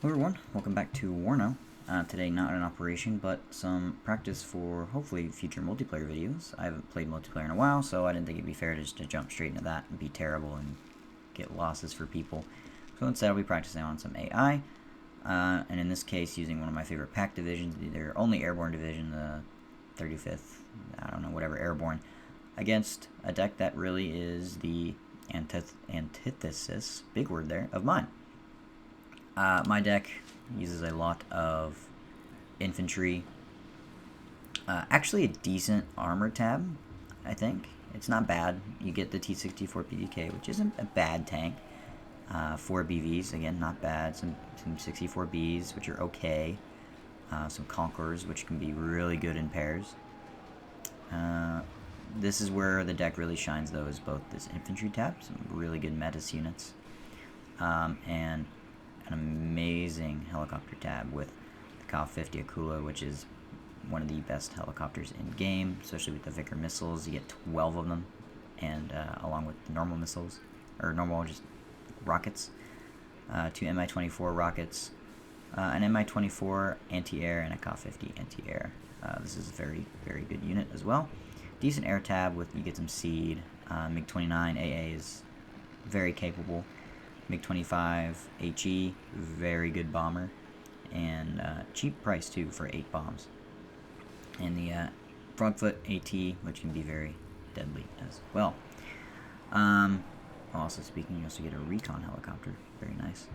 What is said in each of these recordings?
Hello everyone, welcome back to WARNO. Today not an operation, but some practice for hopefully future multiplayer videos. I haven't played multiplayer in a while, so I didn't think it'd be fair just to jump straight into that and be terrible and get losses for people. So instead I'll be practicing on some AI, and in this case using one of my favorite pack divisions, their only airborne division, the 35th, I don't know, whatever, airborne, against a deck that really is the antithesis, big word there, of mine. My deck uses a lot of infantry, actually a decent armor tab, I think. It's not bad. You get the T64 PDK, which isn't a bad tank. 4 BVs, again, not bad. Some 64Bs, which are okay. Some Conquerors, which can be really good in pairs. This is where the deck really shines, though, is both this infantry tab, some really good Metis units, and an amazing helicopter tab with the Kal 50 Akula, which is one of the best helicopters in game, especially with the Vickers missiles. You get 12 of them, and along with the normal missiles, or normal just rockets, 2 Mi-24 rockets, an Mi-24 anti-air, and a Kal 50 anti-air. This is a very, very good unit as well. Decent air tab with, you get some seed. MiG-29 AA is very capable. MiG-25 HE, very good bomber, and cheap price too for 8 bombs. And the Frogfoot AT, which can be very deadly as well. Also speaking, you also get a recon helicopter, very nice.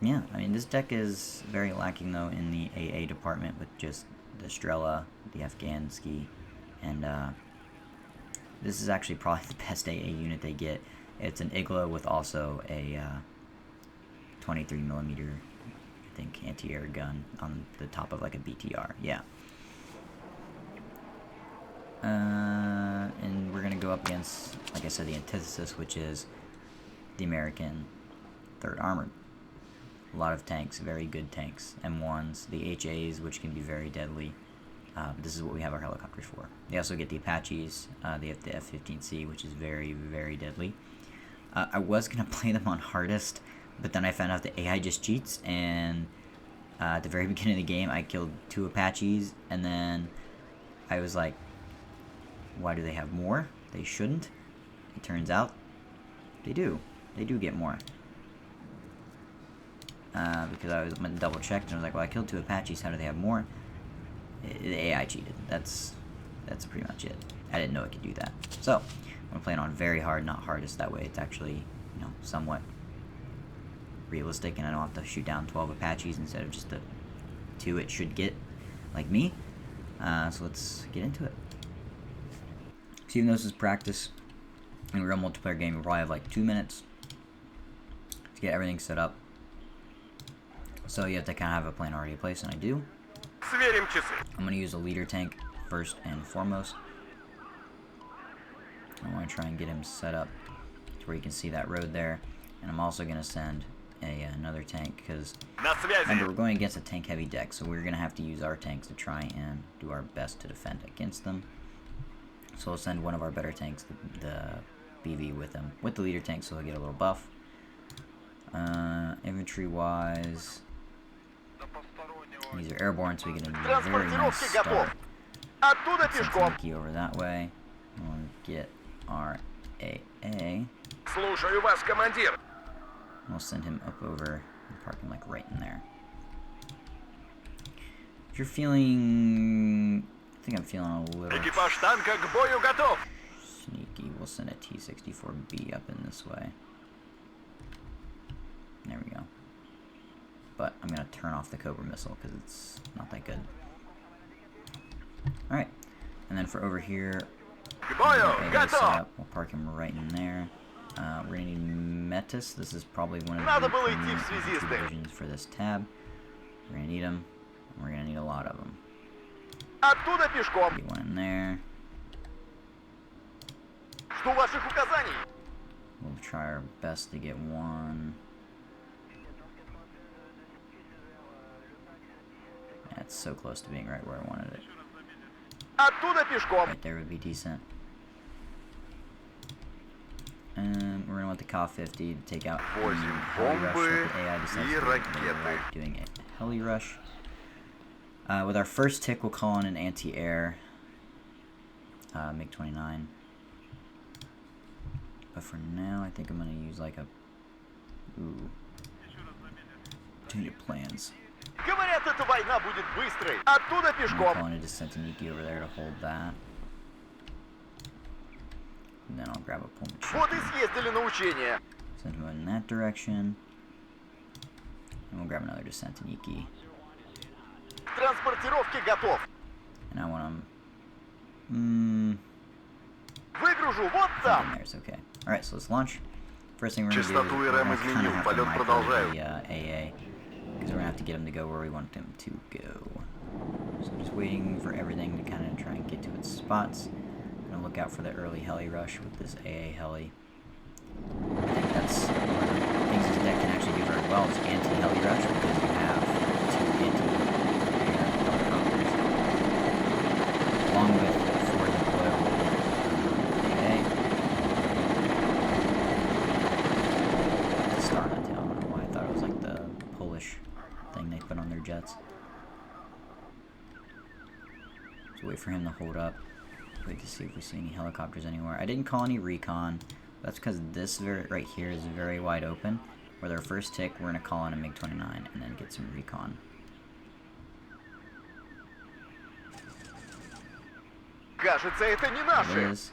Yeah, I mean, this deck is very lacking though in the AA department with just the Strela, the Afghansky, and this is actually probably the best AA unit they get. It's an Igla with also a 23mm, I think, anti-air gun on the top of like a BTR. Yeah. And we're gonna go up against, like I said, the antithesis, which is the American 3rd Armored. A lot of tanks, very good tanks. M1s, the HAs, which can be very deadly. But this is what we have our helicopters for. They also get the Apaches. They have the F-15C, which is very, very deadly. I was going to play them on hardest, but then I found out the AI just cheats, and at the very beginning of the game, I killed 2 Apaches, and then I was like, why do they have more? They shouldn't. It turns out they do. They do get more. Because I was double checked, and I was like, well, I killed 2 Apaches, how do they have more? The AI cheated. That's pretty much it. I didn't know it could do that. So I'm playing on very hard, not hardest. That way it's actually, you know, somewhat realistic, and I don't have to shoot down 12 Apaches instead of just the 2 it should get, like me. So let's get into it. So even though this is practice, in a real multiplayer game, we'll probably have like 2 minutes to get everything set up. So you have to kind of have a plan already in place, and I do. I'm going to use a leader tank first and foremost. I want to try and get him set up to where you can see that road there. And I'm also going to send another tank, because remember, we're going against a tank heavy deck, so we're going to have to use our tanks to try and do our best to defend against them. So we'll send one of our better tanks, the BV, with him, with the leader tank, so he'll get a little buff. Infantry wise, these are airborne, so we get a very nice start. Send Sneaky over that way. We'll get our AA. We'll send him up over and park him like right in there. If you're feeling, I think I'm feeling a little sneaky, we'll send a T64B up in this way. There we go. But I'm going to turn off the Cobra missile because it's not that good. Alright. And then for over here, we'll park him right in there. We're going to need Metis. This is probably one of the divisions for this tab. We're going to need them. And we're going to need a lot of them. Get one in there. We'll try our best to get one. That's so close to being right where I wanted it. Right there would be decent. We're gonna want the Ka-50 to take out the Возим heli rush. бомбы The AI decides и to ракеты. doing a heli rush. With our first tick, we'll call in an anti-air MiG-29. But for now, I think I'm gonna use like a change of plans. Говорят, эта война будет быстрой. Оттуда I'm пешком. calling a Descentiniki over there to hold that. And then I'll grab a Pullman Вот и ship. съездили на учение. Send him in that direction. And we'll grab another Descentiniki. Транспортировки готов. And I want him. Выгружу вот In там. there is okay. Alright, so let's launch. First thing we're gonna do is Частоту и we're РЭМ gonna kinda изменил. have to Полет micro продолжаю. the AA. Because we're gonna have to get him to go where we want him to go. So just waiting for everything to kind of try and get to its spots. And look out for the early heli rush with this AA heli. I think that's one of the things this deck can actually do very well is anti-heli rush because you have two anti-air helicopters. Along with four deployable AA. The star on that tail, I don't know why I thought it was like the Polish thing they put on their jets. So wait for him to hold up. Wait to see if we see any helicopters anywhere. I didn't call any recon. That's because this right here is very wide open. With our first tick, we're going to call in a MiG-29 and then get some recon. Кажется, это не It наши. is.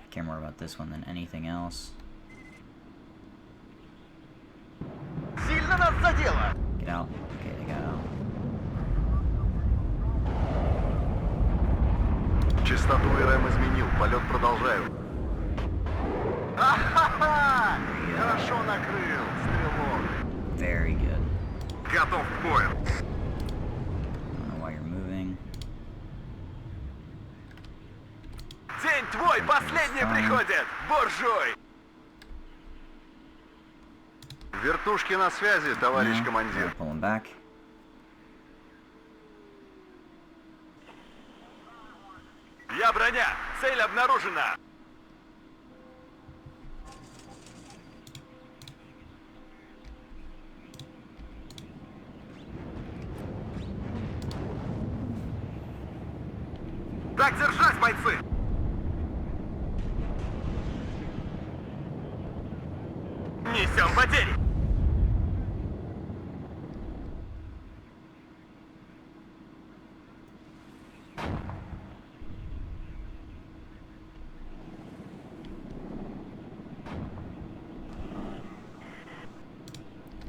I care more about this one than anything else. Сильно нас задело. Get out. Okay, they got out. Частоту и РЭМ изменил. Полет продолжаю. Ахаха! Хорошо накрыл, стрелок. Very good. Готов к бою. I don't know why you're moving. День твой, последний приходит. Буржуй. Вертушки на связи, товарищ командир. Pull him back. Я броня. Цель обнаружена. Так держать, бойцы! Несем потери!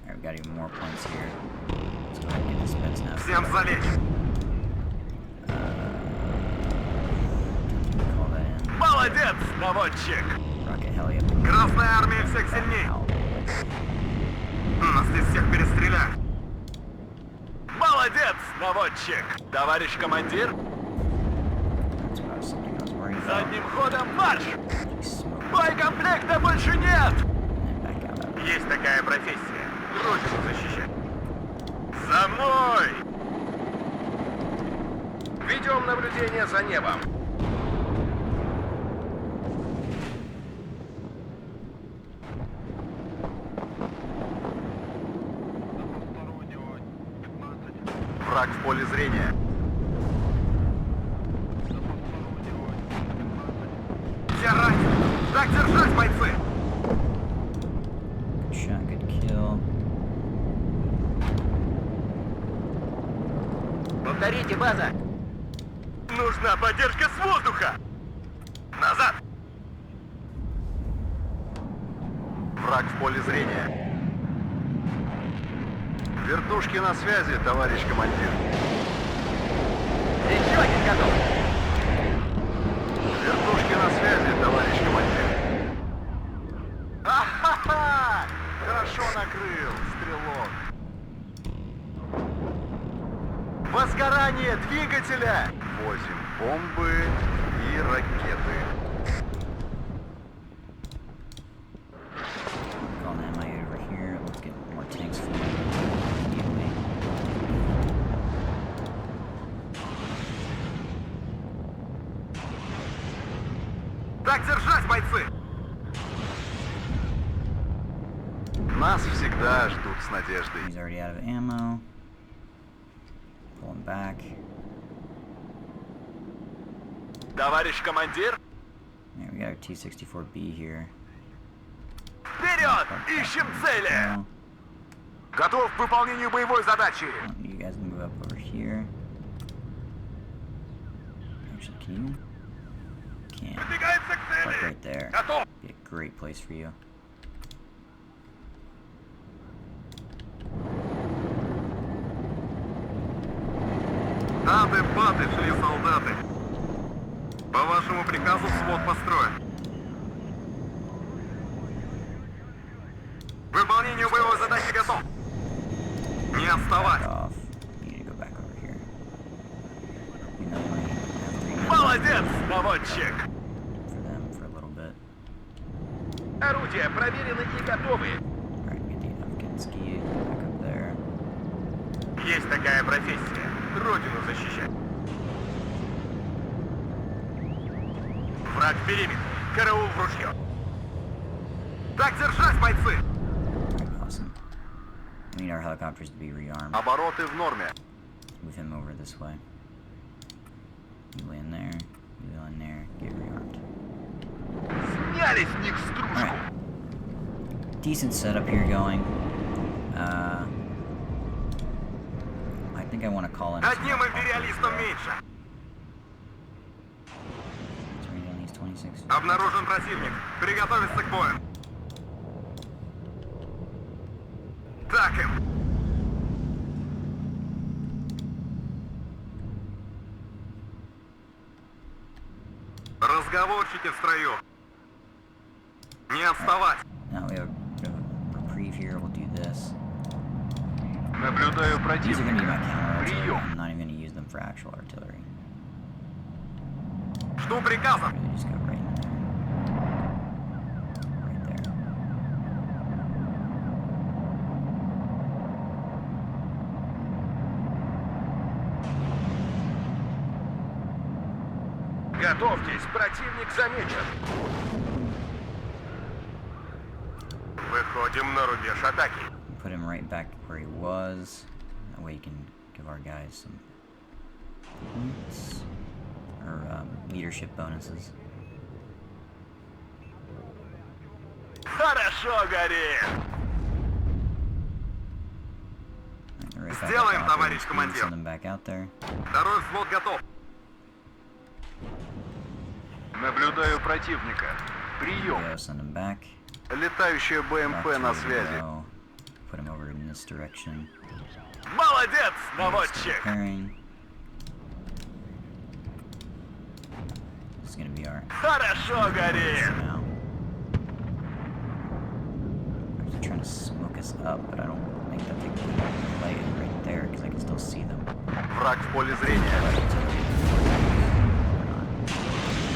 Alright, we got even more points here. Let's go ahead and get the speds now. Всем залечь! Call that in. Молодец, наводчик! Rocket heli up. Красная армия всех сильней! Out. Нас здесь всех перестреляют! Молодец, наводчик! Товарищ командир, That's what I was thinking. I was worried about. задним ходом марш! Smoke Боекомплекта больше нет! and then back out of it. Есть такая профессия. Родину защищать. За мной! Ведем наблюдение за небом. Враг в поле зрения. Все ранены. Так держать, бойцы! Good shot, good kill. Повторите, база! Нужна поддержка с воздуха! Назад! Враг в поле зрения. Вертушки на связи, товарищ командир. Еще один готов. Вертушки на связи, товарищ командир. Ахаха! Хорошо накрыл, стрелок. Возгорание двигателя! Возим бомбы и ракеты. Call an MI over here. Let's get more tanks for immediately. Так держать, бойцы! Нас всегда ждут с надеждой. He's already out of ammo. Pull him back. Товарищ командир, Yeah, we got our T-64B here. вперед! Ищем цели! Well, Готов к выполнению боевой задачи. I want you guys to move up over here. Actually, can you? Can't. Выдвигается к Like цели. right there. Готов. Be a great place for you. Аты-баты шли солдаты. По вашему приказу свод построен. Выполнению боевой задачи готов. Не отставать. Off. You need to go back over here. You know, we have 3 guns Молодец, наводчик. for them for a little bit. Орудия проверены и готовы. Alright, get the Afghanski back up there. Есть такая профессия. Родину защищать. Враг в периметре. Караул в ружье. Так держать, бойцы! Alright, awesome. We need our helicopters to be rearmed. Обороты в норме. Move him over this way. You land there. You land there. Get rearmed. Сняли с них стружку. Alright. Decent setup here going. I think I want to call in. Одним империалистом меньше. Let's read on these 26. Обнаружен противник. Приготовиться к бою. Так им. Разговорчики в строю. Не отставать. Now we have a bit of a reprieve here. We'll do this. Наблюдаю These are going to be my противника. counter artillery. Прием. I'm not even going to use them for actual artillery. Жду приказа. Really just go right in there. Right there. Готовьтесь, противник замечен. Выходим на рубеж атаки. Put him right back where he was. That way you can give our guys some points. Or leadership bonuses. Хорошо горит. Alright, they're right back Сделаем, out there. товарищ Just командир. send them back out there. Второй взвод готов. Наблюдаю противника. Прием. Go, send them back. Летающая Back БМП to на where we связи. go. Put him over in this direction. Молодец, Start наводчик. preparing. This is gonna be our Хорошо горит. now. They're trying to smoke us up, but I don't think that they can play it right there because I can still see them. Враг в поле зрения.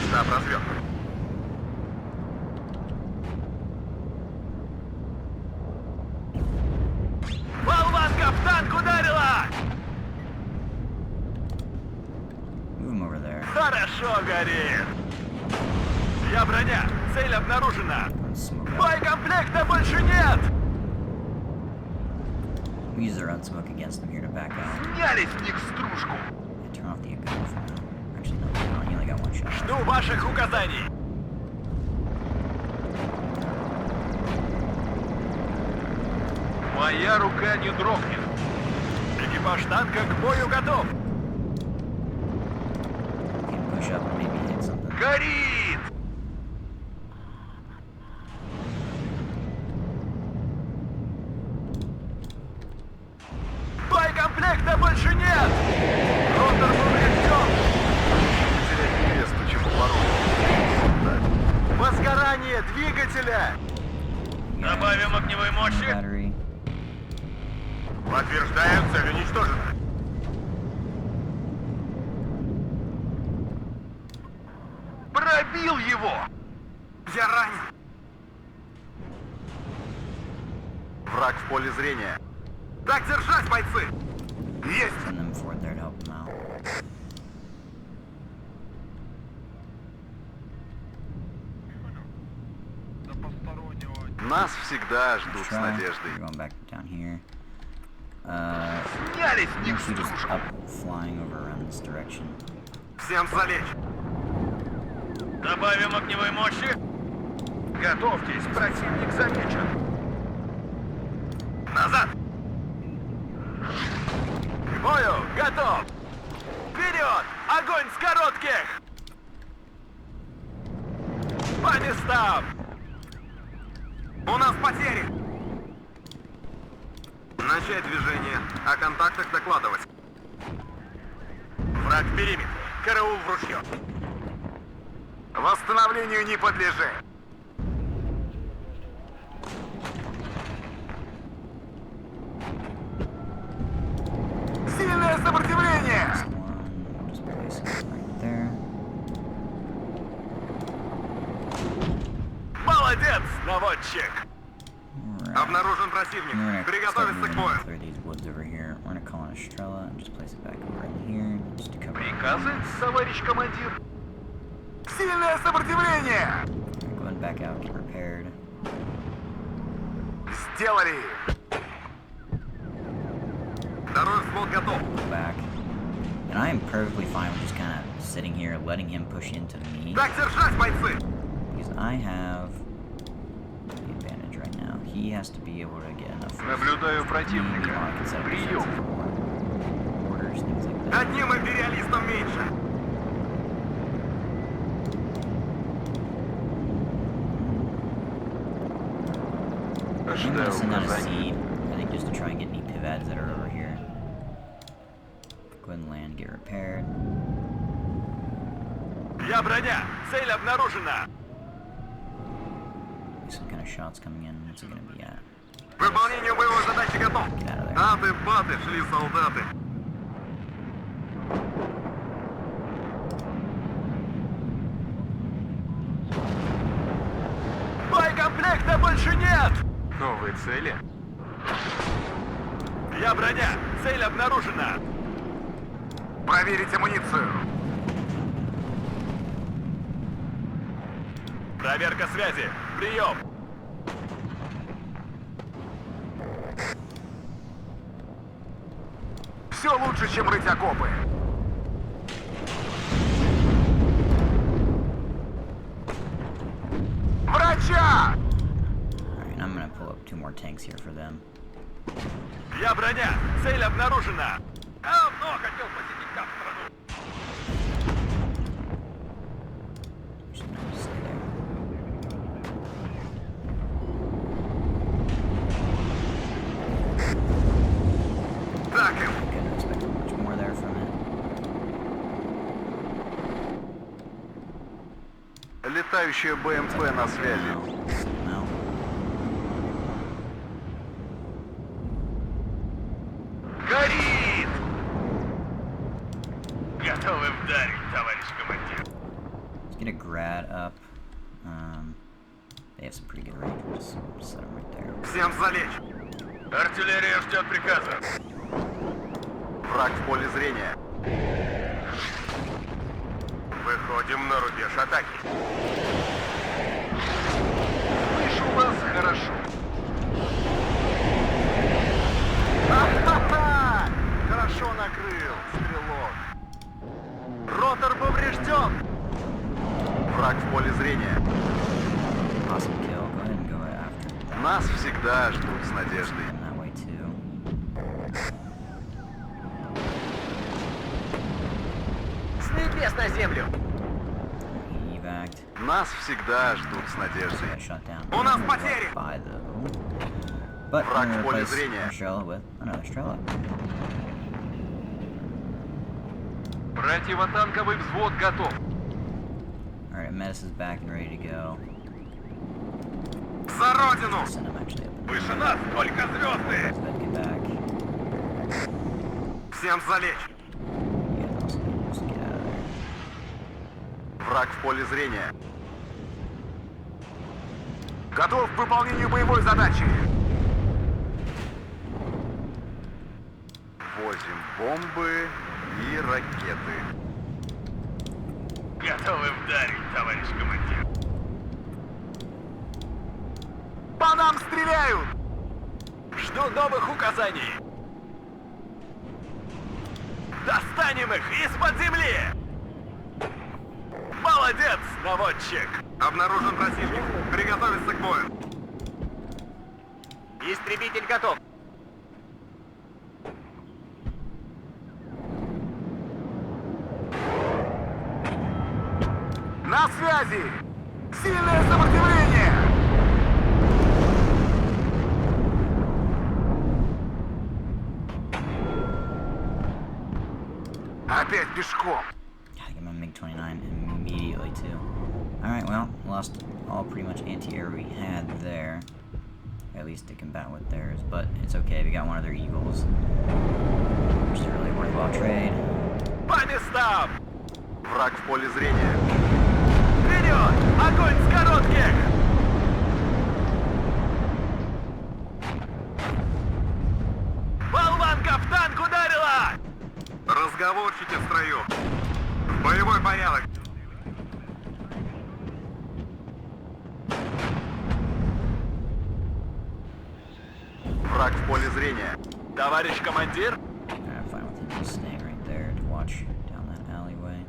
Штаб разведка. Болванка в танк ударила! Move him over there. Хорошо горит. Я броня. Цель обнаружена. Don't smoke up. Боекомплекта больше нет. We use our unsmoke against them here to back out. Сняли с них стружку. And turn off the gun for now. Actually, no, you only got one shot. Жду ваших указаний. Моя рука не дрогнет. Экипаж танка к бою готов. We can push up and maybe hit something. Горит! Боекомплекта больше нет! Ротор поврежден! Терять невесту, чему порой. Возгорание двигателя! Добавим огневой мощи. Battery. Подтверждаю, цель уничтожена. Пробил его! Я ранен. Враг в поле зрения. Так держать, бойцы! Есть! Send them forward there to help them out. Нас всегда Let's ждут с try. надеждой. We're going back down here. Снялись с них She just стружку. up, flying over around this direction. Всем залечь. Добавим огневой мощи. Готовьтесь, противник замечен. Назад! К бою! Готов! Вперед! Огонь с коротких! По местам! У нас потери! Начать движение. О контактах докладывать. Враг в периметре. Караул в ружье. Восстановлению не подлежит. Сильное сопротивление! This one, just place it right there. Молодец, наводчик! Alright. Обнаружен противник. And we're gonna start Приготовиться moving к бою. through these woods over here. We're gonna call on Estrella and just place it back over in here, just to cover. Приказы, товарищ командир. Сильное сопротивление! Going back out, get repaired. Сделали! Второй взвод готов. Go back. And I am perfectly fine with just kind of sitting here, letting him push into me, Так держать, бойцы! because I have the advantage right now. He has to be able to get enough. Наблюдаю Maybe противника. I can set up Прием. defensive orders, things like that. Одним империалистом меньше. I'm gonna send out a seed, I think, just to try and get any pivads that are over here. Go ahead and land, get repaired. Я броня. Цель обнаружена. Some kind of shots coming in. What's it gonna be at? К выполнению боевой задачи готов. Get out of there. Аты-баты шли солдаты. Боекомплекта больше нет! Новые цели? Я броня. Цель обнаружена. Проверить амуницию. Проверка связи. Прием. Все лучше, чем рыть окопы. Врача! Alright, and I'm gonna pull up 2 more tanks here for them. Я броня. Цель обнаружена. Давно хотел посетить там страну. Just gonna stay there. Так им. Couldn't expect much more there from it. Летающая БМП на связи. No. Горит! Готовы вдарить, товарищ командир. Let's get a grad up. They have some pretty good range. We'll just set them right there. Всем залечь. Артиллерия ждет приказа. Враг в поле зрения. Выходим на рубеж атаки. Слышу вас хорошо. Ха-ха-ха! Хорошо накрыл, стрелок. Ротор поврежден. Враг в поле зрения. Awesome kill. Go ahead and go after that. Нас всегда ждут с надеждой. And that way too. С небес на землю. Evac. Нас всегда ждут с надеждой. Got shot down. У нас By потери! But Враг I'm в gonna поле replace зрения. Estrella with another Estrella. Противотанковый взвод готов. Alright, Metis is back and ready to go. За родину! Send him actually up. Выше нас только звезды! So that get back. Всем залечь! You guys also need to just get out of there. Враг в поле зрения. Готов к выполнению боевой задачи. Возим бомбы и ракеты. Готовы вдарить, товарищ командир. По нам стреляют! Жду новых указаний. Достанем их из-под земли! Молодец, наводчик! Обнаружен противник. Приготовиться к бою. Истребитель готов. На связи! Сильное сопротивление! Опять пешком. Gotta get my MiG-29 immediately too. Alright, well, lost all pretty much anti-air we had there. At least to combat with theirs, but it's okay, we got one of their Eagles. Which is a really worthwhile trade. По местам! Враг в поле зрения. Вперед! Огонь с коротких! Болванка в танк ударила! Разговорчики в строю. В боевой порядок. Враг в поле зрения. Товарищ командир? I'm fine with him just staying right there to watch down that alleyway.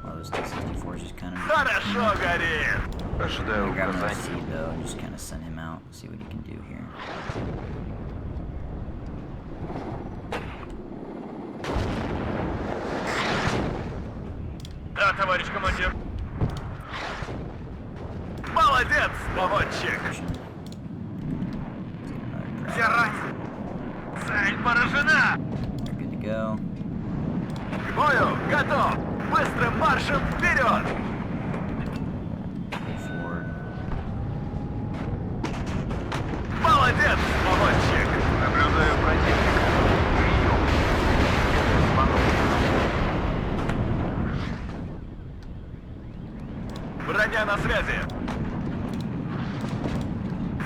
While those T-64s just kind of... Хорошо горит! Ожидаю Grab another указаний. seed though, and just kind of send him out, see what he can do here. Да, товарищ командир. Молодец, наводчик! Position. Let's get another Я grab. ранен. Цель поражена! They're good to go. К бою готов! Быстрым маршем вперед! Move forward. Молодец, наводчик! Наблюдаю противника. Броня на связи!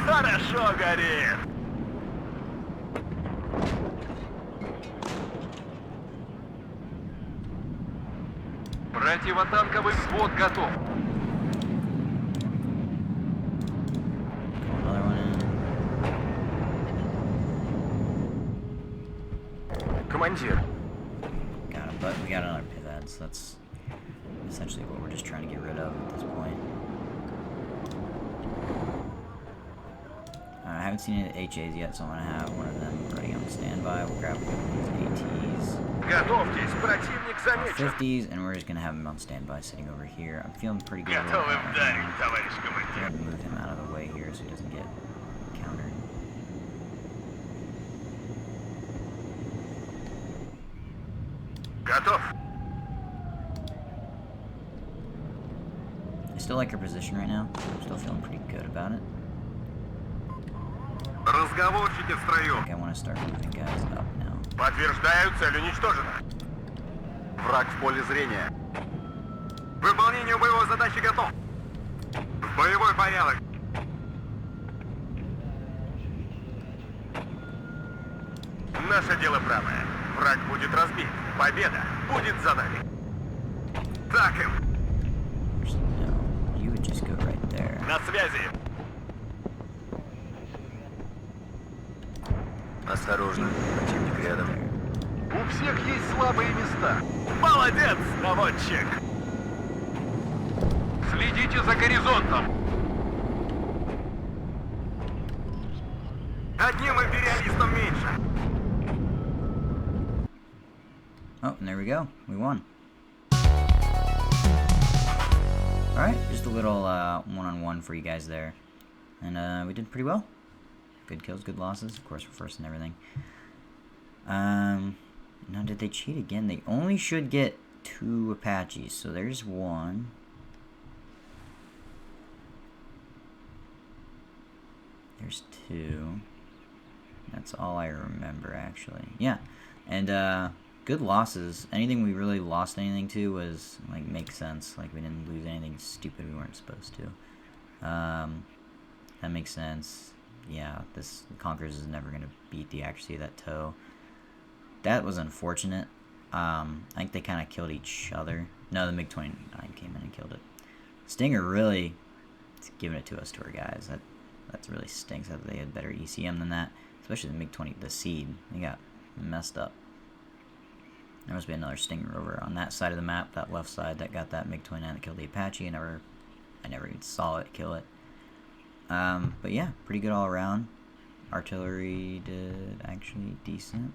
Хорошо горит! Противотанковый взвод готов. Throw another one in. Командир. Got it, but we got another pivot, so that's essentially what we're just trying to get rid of at this point. I haven't seen any of the HAs yet, so I'm going to have one of them ready on standby. We'll grab one of these ATs, Готовьтесь, противник замечен! 50s, and we're just going to have him on standby sitting over here. I'm feeling pretty good about Готовы that. вдарить, товарищ I'm командир! going to move him out of the way here so he doesn't get countered. Готов! I still like our position right now. I'm still feeling pretty good about it. Разговорчики в строю. I think I want to start moving guys up now. Подтверждаю, цель уничтожена! Враг в поле зрения. Выполнению боевой задачи готов. В боевой порядок. Наше дело правое. Враг будет разбит. Победа будет за нами. Так им. Actually, no. You would just go right there. На связи. Осторожно, противник рядом. There. У всех есть слабые места. Молодец, наводчик! Следите за горизонтом. Одним империалистом меньше. Oh, and there we go. We won. Alright, just a little one-on-one for you guys there. And we did pretty well. Good kills, good losses. Of course, we're first and everything. Now, did they cheat again? They only should get 2 Apaches. So there's 1. There's 2. That's all I remember, actually. Yeah. And, good losses. Anything we really lost anything to was, like, makes sense. Like, we didn't lose anything stupid we weren't supposed to. That makes sense. Yeah, this Conquerors is never going to beat the accuracy of that toe. That was unfortunate. I think they kind of killed each other. No, the MiG-29 came in and killed it. Stinger really is giving it to us, to our guys. That really stinks that they had better ECM than that. Especially the MiG-20, the Seed. They got messed up. There must be another Stinger over on that side of the map, that left side, that got that MiG-29 that killed the Apache. I never even saw it kill it. But yeah, pretty good all around. Artillery did actually decent.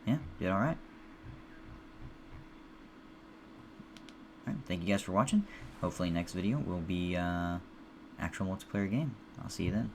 Yeah, did alright. Alright, thank you guys for watching. Hopefully next video will be actual multiplayer game. I'll see you then.